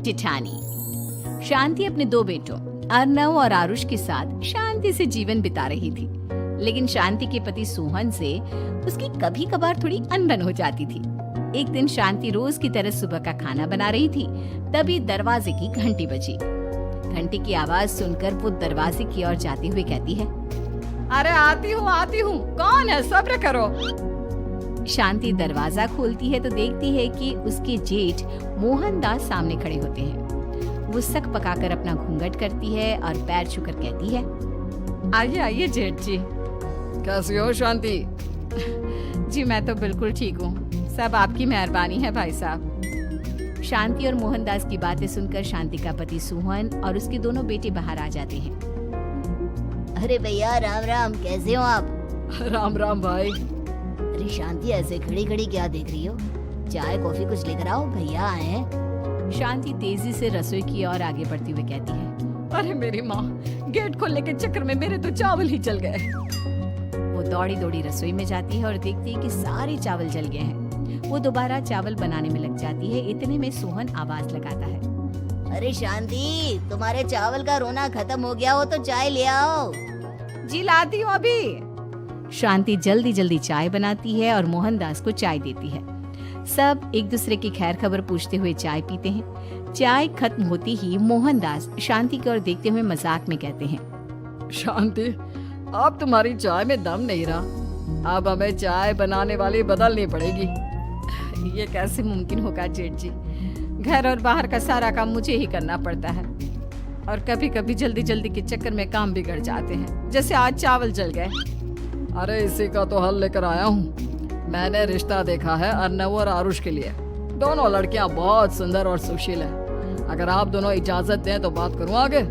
जिठानी। शांति अपने दो बेटों अर्नव और आरुष के साथ शांति से जीवन बिता रही थी, लेकिन शांति के पति सोहन से उसकी कभी कभार थोड़ी अनबन हो जाती थी। एक दिन शांति रोज की तरह सुबह का खाना बना रही थी, तभी दरवाजे की घंटी बजी। घंटी की आवाज सुनकर वो दरवाजे की ओर जाते हुए कहती है, अरे आती हूँ, कौन है, सब्र करो। शांति दरवाजा खोलती है तो देखती है कि उसके जेठ मोहनदास सामने खड़े होते हैं। वो सक पकाकर अपना घूंघट करती है और पैर छूकर कहती है, आइए आइए जेठ जी। कैसी हो शांति? जी मैं तो बिल्कुल ठीक हूँ, सब आपकी मेहरबानी है भाई साहब। शांति और मोहनदास की बातें सुनकर शांति का पति सोहन और उसके दोनों बेटे बाहर आ जाते हैं। अरे भैया राम राम, कैसे हो आप? राम राम भाई। अरे शांति ऐसे खड़ी खड़ी क्या देख रही हो? चाय कॉफी कुछ लेकर आओ, भैया आए हैं। शांति तेजी से रसोई की ओर आगे बढ़ती हुए कहती है, अरे मेरी माँ, गेट खोलने के चक्कर में मेरे तो चावल ही जल गए। वो दौड़ी दौड़ी रसोई में जाती है और देखती है कि सारे चावल जल गए हैं। वो दोबारा चावल बनाने में लग जाती है। इतने में सोहन आवाज लगाता है, अरे शांति, तुम्हारे चावल का रोना खत्म हो गया हो तो चाय ले आओ। जी लाती हूँ अभी। शांति जल्दी जल्दी चाय बनाती है और मोहनदास को चाय देती है। सब एक दूसरे की खैर खबर पूछते हुए चाय पीते हैं। चाय खत्म होती ही मोहनदास शांति की ओर देखते हुए मजाक में कहते हैं, शांति, अब तुम्हारी चाय में दम नहीं रहा, अब हमें चाय बनाने वाली बदलनी पड़ेगी। ये कैसे मुमकिन होगा जेठ जी? घर और बाहर का सारा काम मुझे ही करना पड़ता है और कभी कभी जल्दी जल्दी के चक्कर में काम बिगड़ जाते हैं, जैसे आज चावल जल गए। अरे इसी का तो हल लेकर आया हूँ। मैंने रिश्ता देखा है अर्नव और आरुष के लिए। दोनों लड़कियां बहुत सुंदर और सुशील हैं। अगर आप दोनों इजाजत दें तो बात करूं आगे।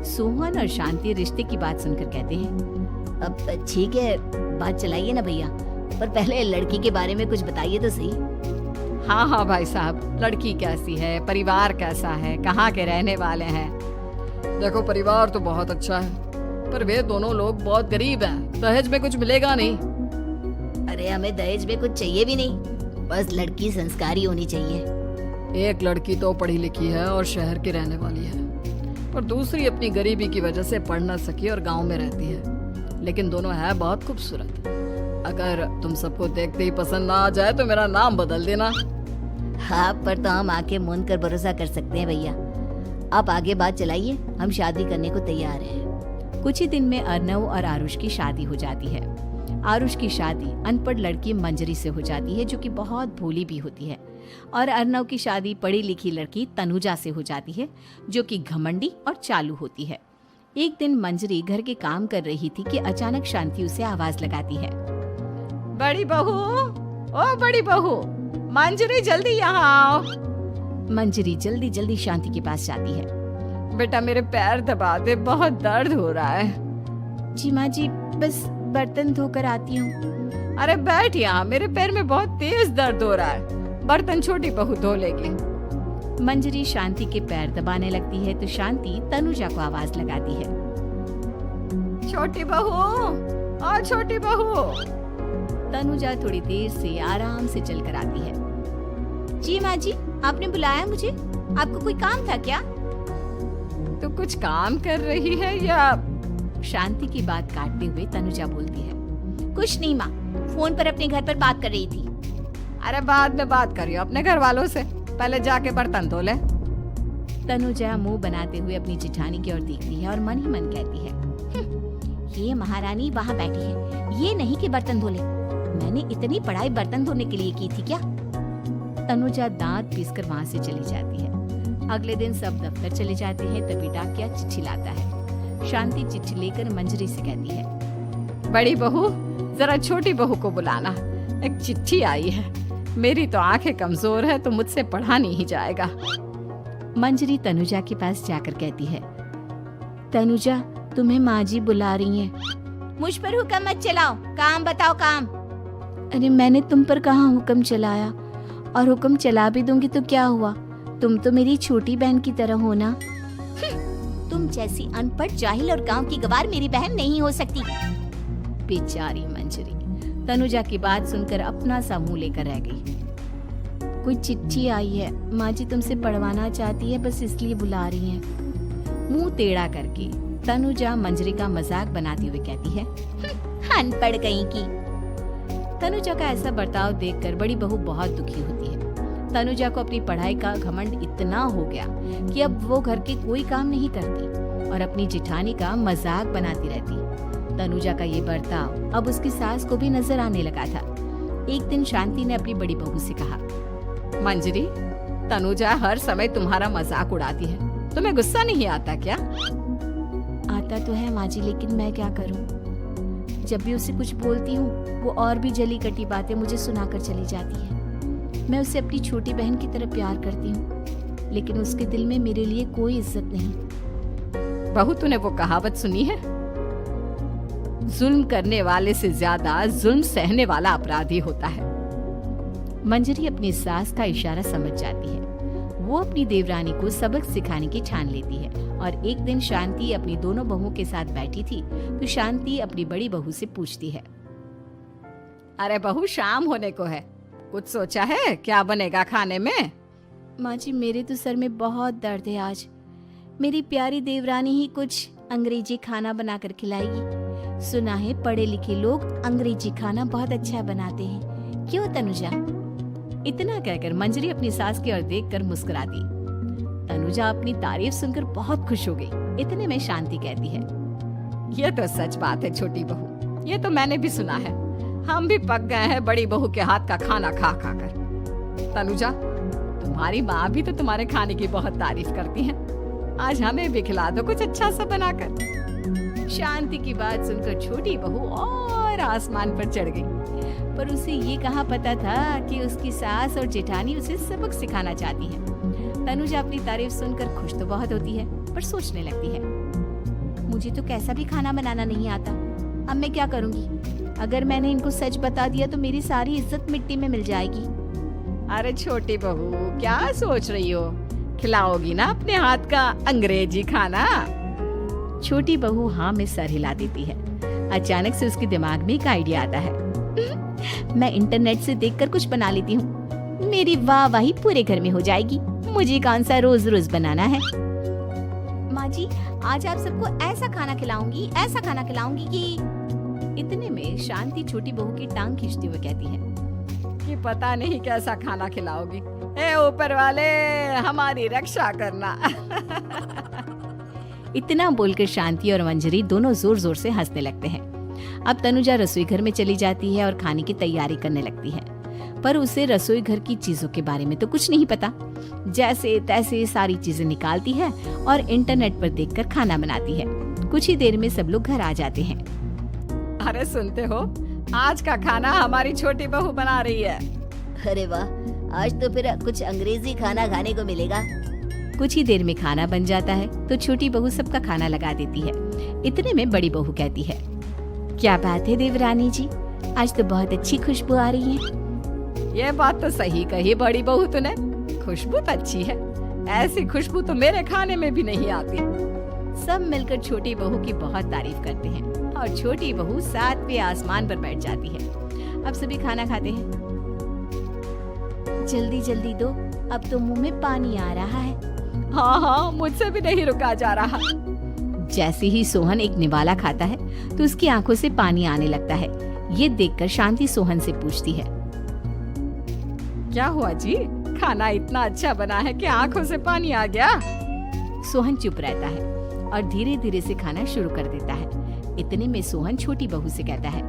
सोहन और शांति रिश्ते की बात सुनकर कहते हैं, अब ठीक है, बात चलाइए ना भैया, पर पहले लड़की के बारे में कुछ बताइए तो सही। हाँ हाँ भाई साहब, लड़की कैसी है, परिवार कैसा है, कहाँ के रहने वाले हैं? देखो परिवार तो बहुत अच्छा है, पर वे दोनों लोग बहुत गरीब हैं। दहेज में कुछ मिलेगा नहीं। अरे हमें दहेज में कुछ चाहिए भी नहीं, बस लड़की संस्कारी होनी चाहिए। एक लड़की तो पढ़ी लिखी है और शहर की रहने वाली है, और दूसरी अपनी गरीबी की वजह से पढ़ न सकी और गांव में रहती है, लेकिन दोनों है बहुत खूबसूरत। अगर तुम सबको देखते ही पसंद ना आ जाए तो मेरा नाम बदल देना। आप पर तो हम आके मूंद कर भरोसा कर सकते हैं भैया। आप आगे बात चलाइए, हम शादी करने को तैयार हैं। कुछ ही दिन में अर्नव और आरुष की शादी हो जाती है। आरुष की शादी अनपढ़ लड़की मंजरी से हो जाती है, जो कि बहुत भोली भी होती है, और अर्नव की शादी पढ़ी लिखी लड़की तनुजा से हो जाती है, जो कि घमंडी और चालू होती है। एक दिन मंजरी घर के काम कर रही थी कि अचानक शांति उसे आवाज लगाती है, बड़ी बहू, ओ बड़ी बहू, मंजरी जल्दी यहाँ आओ। मंजरी जल्दी जल्दी शांति के पास जाती है। बेटा मेरे पैर दबा दे, बहुत दर्द हो रहा है। जी माँ जी, बस बर्तन धोकर आती हूँ। अरे बैठ यहाँ, मेरे पैर में बहुत तेज दर्द हो रहा है, बर्तन छोटी बहू धो लेगी। मंजरी शांति के पैर दबाने लगती है तो शांति तनुजा को आवाज लगाती है, छोटी बहू, ओ छोटी बहू। तनुजा थोड़ी देर से आराम से चलकर आती है। जी माँ जी, आपने बुलाया मुझे? आपको कोई काम था क्या? तो कुछ काम कर रही है या? शांति की बात काटते हुए तनुजा बोलती है, कुछ नहीं माँ, फोन पर अपने घर पर बात कर रही थी। अरे बाद में बात करियो अपने घर वालों से, पहले जाके बर्तन धो ले। तनुजा मुंह बनाते हुए अपनी जिठानी की ओर देखती है और मन ही मन कहती है, ये महारानी वहाँ बैठी है, ये नहीं कि बर्तन धो ले। मैंने इतनी पढ़ाई बर्तन धोने के लिए की थी क्या? तनुजा दांत पीसकर वहाँ से चली जाती है। अगले दिन सब दफ्तर चले जाते हैं, तभी डाकिया चिट्ठी लाता है। शांति चिट्ठी लेकर मंजरी से कहती है, बड़ी बहू, जरा छोटी बहू को बुलाना, एक चिट्ठी आई है। मेरी तो आंखें कमजोर है तो मुझसे पढ़ा नहीं जाएगा। मंजरी तनुजा के पास जाकर कहती है, तनुजा, तुम्हें माँ जी बुला रही हैं। मुझ पर हुक्म मत चलाओ, काम बताओ काम। अरे मैंने तुम पर कहाँ हुक्म चलाया, और हुक्म चला भी दूंगी तो क्या हुआ? तुम तो मेरी छोटी बहन की तरह हो ना। तुम जैसी अनपढ़, जाहिल और गांव की गवार मेरी बहन नहीं हो सकती। बेचारी मंजरी तनुजा की बात सुनकर अपना सा मुंह लेकर रह गई। कोई चिट्ठी आई है, माँ जी तुमसे पढ़वाना चाहती है, बस इसलिए बुला रही हैं। मुंह टेढ़ा करके तनुजा मंजरी का मजाक बनाती हुई कहती है, अनपढ़ कहीं की। तनुजा का ऐसा बर्ताव देखकर बड़ी बहू बहुत दुखी होती है। तनुजा को अपनी पढ़ाई का घमंड इतना हो गया कि अब वो घर के कोई काम नहीं करती और अपनी जिठानी का मजाक बनाती रहती। तनुजा का ये बर्ताव अब उसकी सास को भी नजर आने लगा था। एक दिन शांति ने अपनी बड़ी बहू से कहा, मंजरी, तनुजा हर समय तुम्हारा मजाक उड़ाती है, तुम्हें गुस्सा नहीं आता क्या? आता तो है माँ जी, लेकिन मैं क्या करूँ? जब भी उसे कुछ बोलती हूँ वो और भी जली कटी बातें मुझे सुनाकर चली जाती है। मैं उसे अपनी छोटी बहन की तरह प्यार करती हूँ, लेकिन उसके दिल में मेरे लिए कोई इज्जत नहीं। बहू, तूने वो कहावत सुनी है, जुल्म करने वाले से ज्यादा जुल्म सहने वाला अपराधी होता है। मंजरी अपनी सास का इशारा समझ जाती है। वो अपनी देवरानी को सबक सिखाने की ठान लेती है और एक दिन शांति अपनी दोनों बहुओं के साथ बैठी थी तो शांति अपनी बड़ी बहू से पूछती है, अरे बहू, शाम होने को है, कुछ सोचा है क्या बनेगा खाने में? माँ जी, मेरे तो सर में बहुत दर्द है आज। मेरी प्यारी देवरानी ही कुछ अंग्रेजी खाना बनाकर खिलाएगी। सुना है पढ़े लिखे लोग अंग्रेजी खाना बहुत अच्छा बनाते हैं, क्यों तनुजा? इतना कहकर मंजरी अपनी सास की ओर देखकर मुस्कुराती। तनुजा अपनी तारीफ सुनकर बहुत खुश हो गई। इतने में शांति कहती है, ये तो सच बात है छोटी बहू, ये तो मैंने भी सुना है। हम भी पक गए हैं बड़ी बहू के हाथ का खाना खा खा कर। तनुजा, तुम्हारी माँ भी तो तुम्हारे खाने की बहुत तारीफ करती है, आज हमें भी खिला दो कुछ अच्छा सा बनाकर। शांति की बात सुनकर छोटी बहू और आसमान पर चढ़ गई, पर उसे ये कहाँ पता था कि उसकी सास और जेठानी उसे सबक सिखाना चाहती है। तनुजा अपनी तारीफ सुनकर खुश तो बहुत होती है, पर सोचने लगती है, मुझे तो कैसा भी खाना बनाना नहीं आता, अब मैं क्या करूँगी? अगर मैंने इनको सच बता दिया तो मेरी सारी इज्जत मिट्टी में मिल जाएगी। अरे छोटी बहू, क्या सोच रही हो? खिलाओगी ना अपने हाथ का अंग्रेजी खाना? छोटी बहू हाँ में सर हिला देती है। अचानक से उसके दिमाग में एक आइडिया आता है, मैं इंटरनेट से देखकर कुछ बना लेती हूँ, मेरी वाहवाही पूरे घर में हो जाएगी। मुझे कौन सा रोज रोज बनाना है। माँ जी, आज आप सबको ऐसा खाना खिलाऊंगी, ऐसा खाना खिलाऊंगी कि। इतने में शांति छोटी बहू की टांग खींचती हुई कहती है कि पता नहीं कैसा खाना खिलाओगी, ए ऊपर वाले हमारी रक्षा करना। इतना बोलकर शांति और मंजरी दोनों जोर जोर से हंसने लगते हैं। अब तनुजा रसोई घर में चली जाती है और खाने की तैयारी करने लगती है, पर उसे रसोई घर की चीजों के बारे में तो कुछ नहीं पता। जैसे तैसे सारी चीजें निकालती है और इंटरनेट पर देखकर खाना बनाती है। कुछ ही देर में सब लोग घर आ जाते हैं। अरे सुनते हो, आज का खाना हमारी छोटी बहू बना रही है। अरे वाह, आज तो फिर कुछ अंग्रेजी खाना खाने को मिलेगा। कुछ ही देर में खाना बन जाता है तो छोटी बहू सबका खाना लगा देती है। इतने में बड़ी बहू कहती है, क्या बात है देवरानी जी, आज तो बहुत अच्छी खुशबू आ रही है। ये बात तो सही कही बड़ी बहू तूने, खुशबू तो अच्छी है, ऐसी खुशबू तो मेरे खाने में भी नहीं आती। सब मिलकर छोटी बहू की बहुत तारीफ करते हैं और छोटी बहू 7वें आसमान पर बैठ जाती है। अब सभी खाना खाते हैं। जल्दी जल्दी दो, अब तो मुंह में पानी आ रहा है। हाँ हाँ, मुझसे भी नहीं रुका जा रहा। जैसे ही सोहन एक निवाला खाता है तो उसकी आंखों से पानी आने लगता है। ये देखकर शांति सोहन से पूछती है, क्या हुआ जी, खाना इतना अच्छा बना है कि आंखों से पानी आ गया? सोहन चुप रहता है और धीरे धीरे से खाना शुरू कर देता है। इतने में सोहन छोटी बहू से कहता है,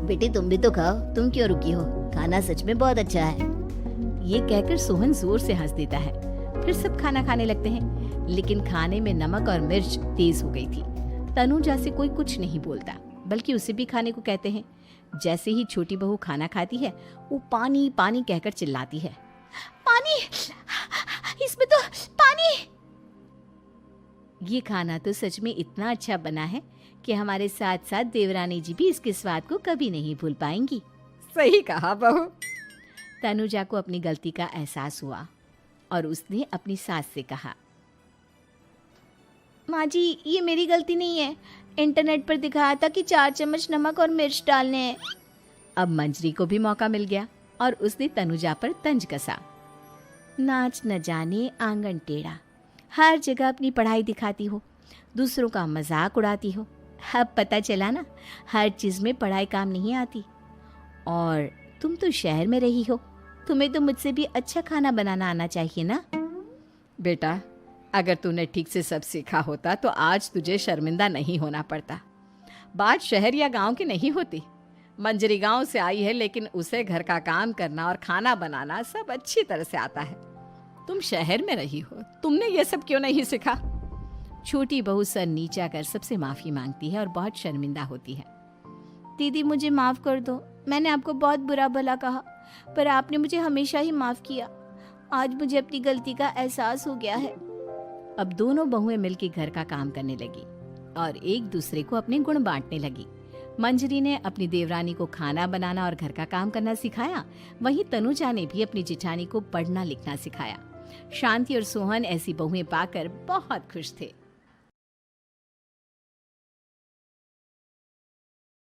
बेटी तुम भी तो खाओ, तुम क्यों रुकी हो, खाना सच में बहुत अच्छा है। ये कहकर सोहन जोर से हंस देता है। फिर सब खाना खाने लगते हैं, लेकिन खाने में नमक और मिर्च तेज हो गई थी। तनुजा से कोई कुछ नहीं बोलता, बल्कि उसे भी खाने को कहते हैं। जैसे ही छोटी बहू खाना खाती है वो पानी पानी कहकर चिल्लाती है, पानी, इसमें तो पानी। ये खाना तो सच में इतना अच्छा बना है कि हमारे साथ साथ देवरानी जी भी इसके स्वाद को कभी नहीं भूल पाएंगी। सही कहा बहू। तनुजा को अपनी गलती का एहसास हुआ और उसने अपनी सास से कहा, माँ जी ये मेरी गलती नहीं है, इंटरनेट पर दिखाया था कि 4 चम्मच नमक और मिर्च डालने हैं। अब मंजरी को भी मौका मिल गया और उसने तनुजा पर तंज कसा। नाच न जाने आंगन टेढ़ा, हर जगह अपनी पढ़ाई दिखाती हो, दूसरों का मजाक उड़ाती हो। अब पता चला ना, हर चीज़ में पढ़ाई काम नहीं आती। और तुम तो शहर में रही हो, तुम्हें तो मुझसे भी अच्छा खाना बनाना आना चाहिए ना। बेटा, अगर तूने ठीक से सब सीखा होता तो आज तुझे शर्मिंदा नहीं होना पड़ता। बात शहर या गांव की नहीं होती। मंजरी गांव से आई है, लेकिन उसे घर का काम करना और खाना बनाना सब अच्छी तरह से आता है। तुम शहर में रही हो, तुमने ये सब क्यों नहीं सीखा? छोटी बहू सर नीचा कर सबसे माफ़ी मांगती है और बहुत शर्मिंदा होती है। दीदी मुझे माफ़ कर दो, मैंने आपको बहुत बुरा भला कहा, पर आपने मुझे हमेशा ही माफ़ किया। आज मुझे अपनी गलती का एहसास हो गया है। अब दोनों बहुएं मिलकर घर का काम करने लगी और एक दूसरे को अपने गुण बांटने लगी। मंजरी ने अपनी देवरानी को खाना बनाना और घर का काम करना सिखाया, वहीं तनुजा ने भी अपनी जिठानी को पढ़ना लिखना सिखाया। शांति और सोहन ऐसी बहुएं पाकर बहुत खुश थे।